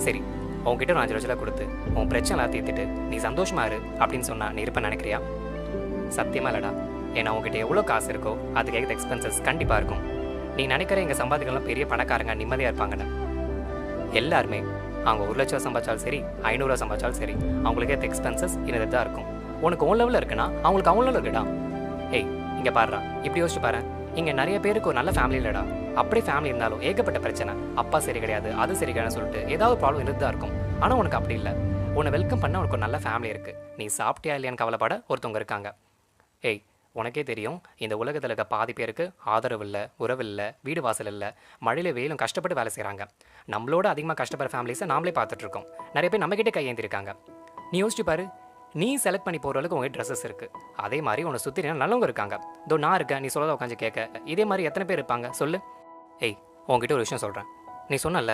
சரி, உன்கிட்ட ஒரு 5 லட்சம் கொடுத்து உன் பிரச்சனை தீர்த்துட்டு நீ சந்தோஷமா இரு அப்படின்னு சொன்னா நீ இருப்ப நினைக்கிறியா? சத்தியமா இல்லடா. ஏன்னா உங்ககிட்ட எவ்வளோ காசு இருக்கோ அதுக்கு எக்ஸ்பென்சஸ் கண்டிப்பாக இருக்கும். நீ நினைக்கிற எங்கள் சம்பாதிக்கலாம் பெரிய பணக்காரங்க நிம்மதியாக இருப்பாங்கன்னு. எல்லாருமே அவங்க 1 லட்சம் சம்பாதிச்சாலும் சரி, 500 சம்பாதிச்சாலும் சரி, அவங்களுக்கு ஏற்ற எக்ஸ்பென்சஸ் இது தான் இருக்கும். உனக்கு ஓன் லெவலில் இருக்குன்னா அவங்களுக்கு அவங்க லெவலில் இருக்குடா. ஏய், இங்கே பாடுறா, இப்படி யோசிச்சு பாரு. இங்கே நிறைய பேருக்கு ஒரு நல்ல ஃபேமிலி இல்லைடா. அப்படியே ஃபேமிலி இருந்தாலும் ஏகப்பட்ட பிரச்சனை. அப்பா சரி கிடையாது, அது சரி கிடையாதுன்னு சொல்லிட்டு ஏதாவது ப்ராப்ளம் இருந்து தான் இருக்கும். ஆனால் உனக்கு அப்படி இல்லை. உன்னை வெல்கம் பண்ண உனக்கு ஒரு நல்ல ஃபேமிலி இருக்குது. நீ சாப்பிட்டியா இல்லையான்னு கவலைப்பட ஒருத்தவங்க இருக்காங்க. ஏய், உனக்கே தெரியும், இந்த உலகத்தில் இருக்க பாதி பேருக்கு ஆதரவு இல்லை, உறவு இல்லை, வீடு வாசல் இல்லை, மழையில வெயிலும் கஷ்டப்பட்டு வேலை செய்கிறாங்க. நம்மளோட அதிகமாக கஷ்டப்படுற ஃபேமிலிஸை நாமளே பார்த்துட்ருக்கோம். நிறைய பேர் நம்மக்கிட்டே கையேந்திருக்காங்க. நீ யோசிச்சு பாரு, நீ செலக்ட் பண்ணி போகிற அளவுக்கு உங்கள் ட்ரெஸ்ஸஸ் இருக்குது. அதே மாதிரி உன்னை சுற்றி நல்லவங்க இருக்காங்க. இதோ நான் இருக்கேன், நீ சொல்லதை உட்காந்து கேட்க. இதே மாதிரி எத்தனை பேர் இருப்பாங்க சொல்லு? ஏய், உங்ககிட்ட ஒரு விஷயம் சொல்கிறேன். நீ சொன்னல